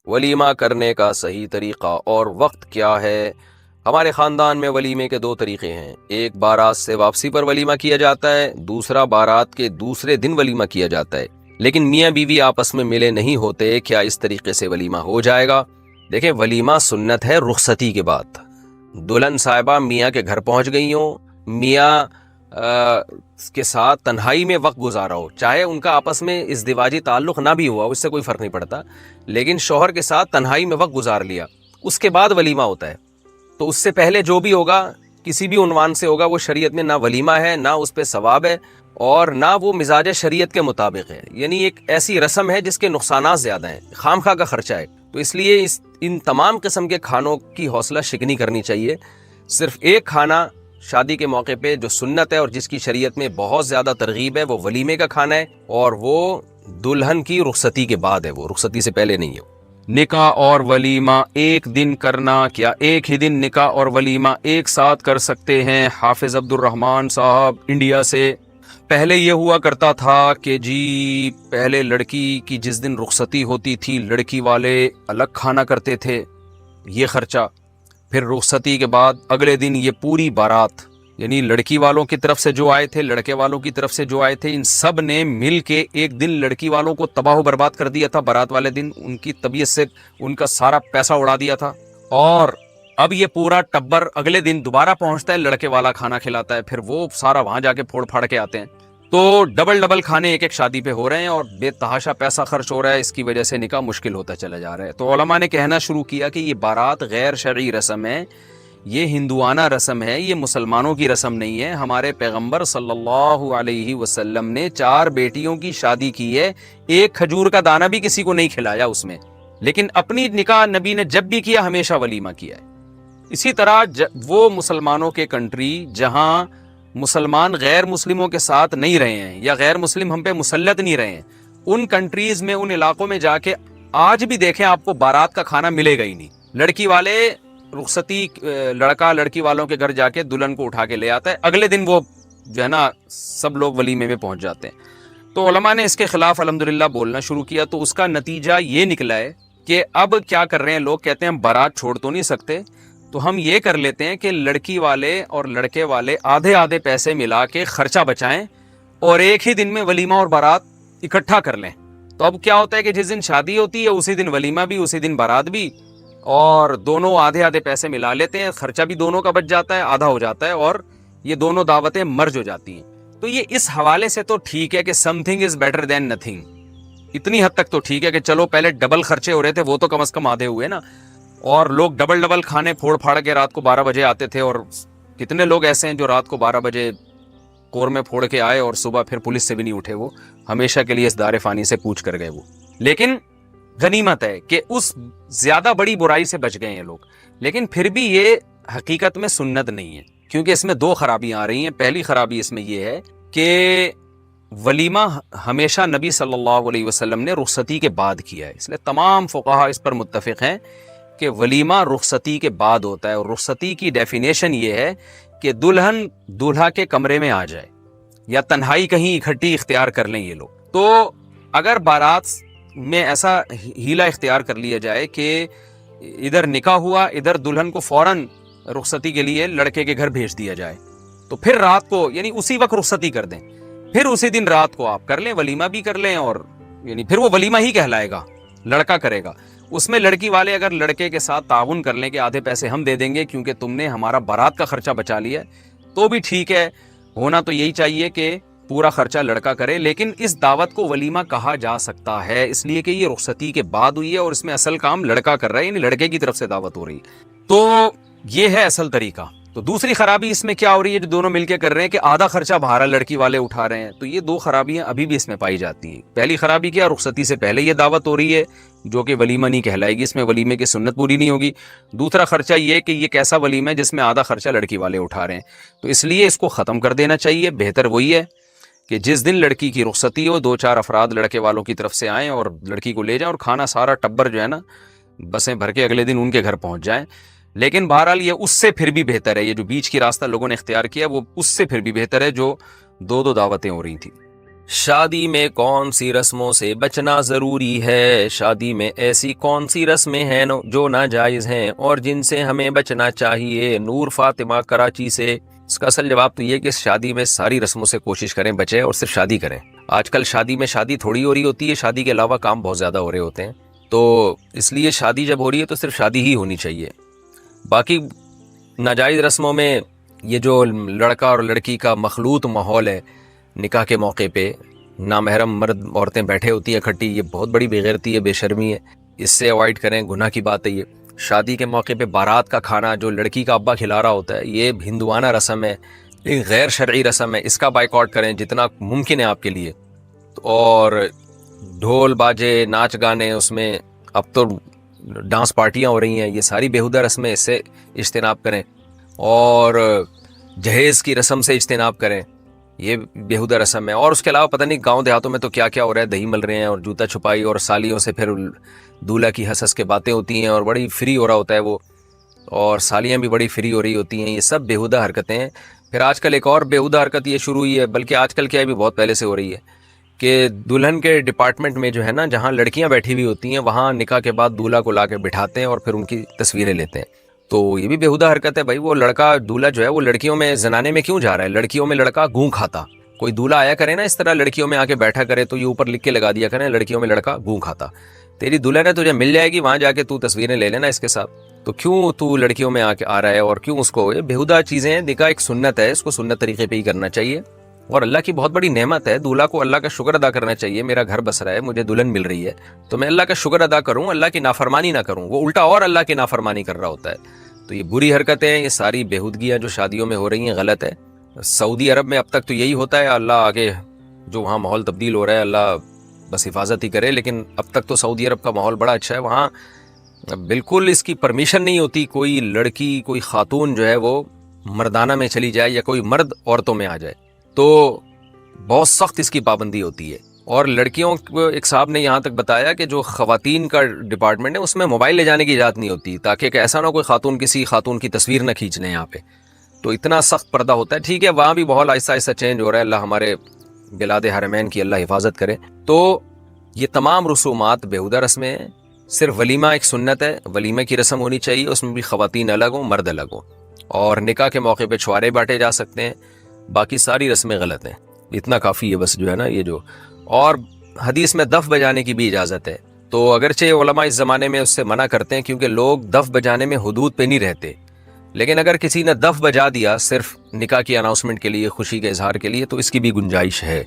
ولیمہ کرنے کا صحیح طریقہ اور وقت کیا ہے؟ ہمارے خاندان میں ولیمے کے دو طریقے ہیں، ایک بارات سے واپسی پر ولیمہ کیا جاتا ہے، دوسرا بارات کے دوسرے دن ولیمہ کیا جاتا ہے۔ لیکن میاں بیوی آپس میں ملے نہیں ہوتے، کیا اس طریقے سے ولیمہ ہو جائے گا؟ دیکھیں، ولیمہ سنت ہے رخصتی کے بعد۔ دلہن صاحبہ میاں کے گھر پہنچ گئی ہوں، میاں کے ساتھ تنہائی میں وقت گزارا ہو، چاہے ان کا آپس میں ازدواجی تعلق نہ بھی ہوا، اس سے کوئی فرق نہیں پڑتا، لیکن شوہر کے ساتھ تنہائی میں وقت گزار لیا، اس کے بعد ولیمہ ہوتا ہے۔ تو اس سے پہلے جو بھی ہوگا کسی بھی عنوان سے ہوگا، وہ شریعت میں نہ ولیمہ ہے، نہ اس پہ ثواب ہے، اور نہ وہ مزاج شریعت کے مطابق ہے۔ یعنی ایک ایسی رسم ہے جس کے نقصانات زیادہ ہیں، خام خواہ کا خرچہ ہے۔ تو اس لیے ان تمام قسم کے کھانوں کی حوصلہ شکنی کرنی چاہیے۔ صرف ایک کھانا شادی کے موقع پہ جو سنت ہے اور جس کی شریعت میں بہت زیادہ ترغیب ہے، وہ ولیمے کا کھانا ہے، اور وہ دلہن کی رخصتی کے بعد ہے، وہ رخصتی سے پہلے نہیں ہے۔ نکاح اور ولیمہ ایک دن کرنا، کیا ایک ہی دن نکاح اور ولیمہ ایک ساتھ کر سکتے ہیں؟ حافظ عبد الرحمن صاحب انڈیا سے۔ پہلے یہ ہوا کرتا تھا کہ جی پہلے لڑکی کی جس دن رخصتی ہوتی تھی لڑکی والے الگ کھانا کرتے تھے، یہ خرچہ، پھر رخصتی کے بعد اگلے دن یہ پوری بارات، یعنی لڑکی والوں کی طرف سے جو آئے تھے، لڑکے والوں کی طرف سے جو آئے تھے، ان سب نے مل کے ایک دن لڑکی والوں کو تباہ و برباد کر دیا تھا۔ بارات والے دن ان کی طبیعت سے ان کا سارا پیسہ اڑا دیا تھا، اور اب یہ پورا ٹبر اگلے دن دوبارہ پہنچتا ہے، لڑکے والا کھانا کھلاتا ہے، پھر وہ سارا وہاں جا کے پھوڑ پھاڑ کے آتے ہیں۔ تو ڈبل کھانے ایک ایک شادی پہ ہو رہے ہیں، اور بے تحاشا پیسہ خرچ ہو رہا ہے، اس کی وجہ سے نکاح مشکل ہوتا چلا جا رہا ہے۔ تو علماء نے کہنا شروع کیا کہ یہ بارات غیر شرعی رسم ہے، یہ ہندوانہ رسم ہے، یہ مسلمانوں کی رسم نہیں ہے۔ ہمارے پیغمبر صلی اللہ علیہ وسلم نے 4 بیٹیوں کی شادی کی ہے، ایک کھجور کا دانہ بھی کسی کو نہیں کھلایا اس میں، لیکن اپنی نکاح نبی نے جب بھی کیا ہمیشہ ولیمہ کیا ہے۔ اسی طرح وہ مسلمانوں کے کنٹری جہاں مسلمان غیر مسلموں کے ساتھ نہیں رہے ہیں، یا غیر مسلم ہم پہ مسلط نہیں رہے ہیں، ان کنٹریز میں، ان علاقوں میں جا کے آج بھی دیکھیں آپ کو بارات کا کھانا ملے گا ہی نہیں۔ لڑکی والے رخصتی، لڑکا لڑکی والوں کے گھر جا کے دلہن کو اٹھا کے لے آتا ہے، اگلے دن وہ جو ہے نا سب لوگ ولیمے میں پہنچ جاتے ہیں۔ تو علماء نے اس کے خلاف الحمدللہ بولنا شروع کیا، تو اس کا نتیجہ یہ نکلا ہے کہ اب کیا کر رہے ہیں لوگ، کہتے ہیں ہم بارات چھوڑ تو نہیں سکتے، تو ہم یہ کر لیتے ہیں کہ لڑکی والے اور لڑکے والے آدھے پیسے ملا کے خرچہ بچائیں، اور ایک ہی دن میں ولیمہ اور بارات اکٹھا کر لیں۔ تو اب کیا ہوتا ہے کہ جس دن شادی ہوتی ہے اسی دن ولیمہ بھی، اسی دن بارات بھی، اور دونوں آدھے پیسے ملا لیتے ہیں، خرچہ بھی دونوں کا بچ جاتا ہے، آدھا ہو جاتا ہے، اور یہ دونوں دعوتیں مرج ہو جاتی ہیں۔ تو یہ اس حوالے سے تو ٹھیک ہے کہ some thing is better than nothing, اتنی حد تک تو ٹھیک ہے کہ چلو پہلے ڈبل خرچے ہو رہے تھے، وہ تو کم از کم آدھے ہوئے نا، اور لوگ ڈبل کھانے پھوڑ پھاڑ کے رات کو 12 بجے آتے تھے، اور کتنے لوگ ایسے ہیں جو رات کو 12 بجے قورمے پھوڑ کے آئے اور صبح پھر پولیس سے بھی نہیں اٹھے، وہ ہمیشہ کے لیے اس دار فانی سے پوچھ کر گئے وہ۔ لیکن غنیمت ہے کہ اس زیادہ بڑی برائی سے بچ گئے ہیں لوگ، لیکن پھر بھی یہ حقیقت میں سنت نہیں ہے، کیونکہ اس میں 2 خرابیاں آ رہی ہیں۔ پہلی خرابی اس میں یہ ہے کہ ولیمہ ہمیشہ نبی صلی اللہ علیہ وسلم نے رخصتی کے بعد کیا ہے، اس لیے تمام فقہاء اس پر متفق ہیں کہ ولیمہ رخصتی کے بعد ہوتا ہے، اور رخصتی کی ڈیفینیشن یہ ہے کہ دلہن دولہا کے کمرے میں آ جائے، یا تنہائی کہیں اکٹھی اختیار کر لیں یہ لوگ۔ تو اگر بارات میں ایسا ہیلا اختیار کر لیا جائے کہ ادھر نکاح ہوا، ادھر دلہن کو فوراً رخصتی کے لیے لڑکے کے گھر بھیج دیا جائے، تو پھر رات کو، یعنی اسی وقت رخصتی کر دیں، پھر اسی دن رات کو آپ کر لیں، ولیمہ بھی کر لیں، اور یعنی پھر وہ ولیمہ ہی کہلائے گا، لڑکا کرے گا۔ اس میں لڑکی والے اگر لڑکے کے ساتھ تعاون کر لیں کہ آدھے پیسے ہم دے دیں گے کیونکہ تم نے ہمارا بارات کا خرچہ بچا لیا ہے، تو بھی ٹھیک ہے۔ ہونا تو یہی چاہیے کہ پورا خرچہ لڑکا کرے، لیکن اس دعوت کو ولیمہ کہا جا سکتا ہے اس لیے کہ یہ رخصتی کے بعد ہوئی ہے، اور اس میں اصل کام لڑکا کر رہا ہے، یعنی لڑکے کی طرف سے دعوت ہو رہی ہے۔ تو یہ ہے اصل طریقہ۔ تو دوسری خرابی اس میں کیا ہو رہی ہے، جو دونوں مل کے کر رہے ہیں کہ آدھا خرچہ بہارا لڑکی والے اٹھا رہے ہیں، تو یہ 2 خرابیاں ابھی بھی اس میں پائی جاتی ہیں۔ پہلی خرابی کیا، رخصتی سے پہلے یہ دعوت ہو رہی ہے جو کہ ولیمہ نہیں کہلائے گی، اس میں ولیمے کی سنت پوری نہیں ہوگی۔ دوسرا خرچہ یہ کہ یہ کیسا ولیمہ ہے جس میں آدھا خرچہ لڑکی والے اٹھا رہے ہیں، تو اس لیے اس کو ختم کر دینا چاہیے۔ بہتر وہی ہے کہ جس دن لڑکی کی رخصتی ہو 2-4 افراد لڑکے والوں کی طرف سے آئیں اور لڑکی کو لے جائیں، اور کھانا سارا ٹبر جو ہے نا بسیں بھر کے اگلے دن ان کے گھر پہنچ جائیں۔ لیکن بہرحال یہ اس سے پھر بھی بہتر ہے، یہ جو بیچ کی راستہ لوگوں نے اختیار کیا وہ اس سے پھر بھی بہتر ہے جو 2 دعوتیں ہو رہی تھیں۔ شادی میں کون سی رسموں سے بچنا ضروری ہے؟ شادی میں ایسی کون سی رسمیں ہیں جو ناجائز ہیں اور جن سے ہمیں بچنا چاہیے؟ نور فاطمہ کراچی سے۔ اس کا اصل جواب تو یہ کہ شادی میں ساری رسموں سے کوشش کریں بچیں اور صرف شادی کریں۔ آج کل شادی میں شادی تھوڑی ہو رہی ہوتی ہے، شادی کے علاوہ کام بہت زیادہ ہو رہے ہوتے ہیں، تو اس لیے شادی جب ہو رہی ہے تو صرف شادی ہی ہونی چاہیے۔ باقی ناجائز رسموں میں یہ جو لڑکا اور لڑکی کا مخلوط ماحول ہے، نکاح کے موقع پہ نامحرم مرد عورتیں بیٹھے ہوتی ہیں اکٹھی، یہ بہت بڑی بے غیرتی ہے، بے شرمی ہے، اس سے اوائڈ کریں، گناہ کی بات ہے یہ۔ شادی کے موقع پہ بارات کا کھانا جو لڑکی کا ابا کھلا رہا ہوتا ہے، یہ ہندوانہ رسم ہے، ایک غیر شرعی رسم ہے، اس کا بائیکاٹ کریں جتنا ممکن ہے آپ کے لیے۔ اور ڈھول باجے ناچ گانے، اس میں اب تو ڈانس پارٹیاں ہو رہی ہیں، یہ ساری بیہودہ رسمیں، اس سے اجتناب کریں۔ اور جہیز کی رسم سے اجتناب کریں، یہ بیہودہ رسم ہے۔ اور اس کے علاوہ پتہ نہیں گاؤں دیہاتوں میں تو کیا کیا ہو رہا ہے، دہی مل رہے ہیں اور جوتا چھپائی، اور سالیوں سے پھر دولہا کی ہنس کے باتیں ہوتی ہیں اور بڑی فری ہو رہا ہوتا ہے وہ، اور سالیاں بھی بڑی فری ہو رہی ہوتی ہیں، یہ سب بیہودہ حرکتیں ہیں۔ پھر آج کل ایک اور بیہودہ حرکت یہ شروع ہوئی ہے، بلکہ آج کل کیا ہے بھی بہت پہلے سے ہو رہی ہے، کہ دلہن کے ڈپارٹمنٹ میں جو ہے نا، جہاں لڑکیاں بیٹھی ہوئی ہوتی ہیں وہاں نکاح کے بعد دولہا کو لا کے بٹھاتے ہیں اور پھر ان کی تصویریں لیتے ہیں۔ تو یہ بھی بیہودہ حرکت ہے بھائی، وہ لڑکا دولہا جو ہے وہ لڑکیوں میں زنانے میں کیوں جا رہا ہے؟ لڑکیوں میں لڑکا گوں کھاتا، کوئی دولہا آیا کرے نا اس طرح لڑکیوں میں آ کے بیٹھا کرے تو یہ اوپر لکھ کے لگا دیا کریں لڑکیوں میں لڑکا گوں کھاتا، تیری دلہن ہے تجھے مل جائے گی، وہاں جا کے تو تصویریں لے لینا اس کے ساتھ، تو کیوں تو لڑکیوں میں آ رہا ہے؟ اور کیوں اس کو؟ یہ بیہودہ چیزیں ہیں، نکاح ایک سنت ہے، اس کو سنت طریقے پہ ہی کرنا چاہیے، اور اللہ کی بہت بڑی نعمت ہے، دولہا کو اللہ کا شکر ادا کرنا چاہیے، میرا گھر بس رہا ہے، مجھے دلہن مل رہی ہے تو میں اللہ کا شکر ادا کروں، اللہ کی نافرمانی نہ کروں۔ وہ الٹا اور اللہ کی نافرمانی کر رہا ہوتا ہے۔ تو یہ بری حرکتیں ہیں، یہ ساری بیہودگیاں جو شادیوں میں ہو رہی ہیں غلط ہے۔ سعودی عرب میں اب تک تو یہی ہوتا ہے، اللہ آگے جو وہاں ماحول تبدیل ہو رہا ہے اللہ بس حفاظت ہی کرے، لیکن اب تک تو سعودی عرب کا ماحول بڑا اچھا ہے، وہاں بالکل اس کی پرمیشن نہیں ہوتی کوئی لڑکی کوئی خاتون جو ہے وہ مردانہ میں چلی جائے یا کوئی مرد عورتوں میں آ جائے، تو بہت سخت اس کی پابندی ہوتی ہے۔ اور لڑکیوں کو ایک صاحب نے یہاں تک بتایا کہ جو خواتین کا ڈپارٹمنٹ ہے اس میں موبائل لے جانے کی اجازت نہیں ہوتی، تاکہ کہ ایسا نہ کوئی خاتون کسی خاتون کی تصویر نہ کھینچ لیں یہاں پہ، تو اتنا سخت پردہ ہوتا ہے۔ ٹھیک ہے وہاں بھی ماحول آہستہ آہستہ چینج ہو رہا ہے، اللہ ہمارے بلاد حرمین کی اللہ حفاظت کرے۔ تو یہ تمام رسومات بیہودہ رسمیں ہیں، صرف ولیمہ ایک سنت ہے، ولیمہ کی رسم ہونی چاہیے، اس میں بھی خواتین الگ ہوں مرد الگ ہوں، اور نکاح کے موقع پہ چھوارے بانٹے جا سکتے ہیں، باقی ساری رسمیں غلط ہیں، اتنا کافی ہے بس جو ہے نا یہ جو۔ اور حدیث میں دف بجانے کی بھی اجازت ہے، تو اگرچہ علماء اس زمانے میں اس سے منع کرتے ہیں کیونکہ لوگ دف بجانے میں حدود پہ نہیں رہتے، لیکن اگر کسی نے دف بجا دیا صرف نکاح کی اناؤنسمنٹ کے لیے، خوشی کے اظہار کے لیے، تو اس کی بھی گنجائش ہے۔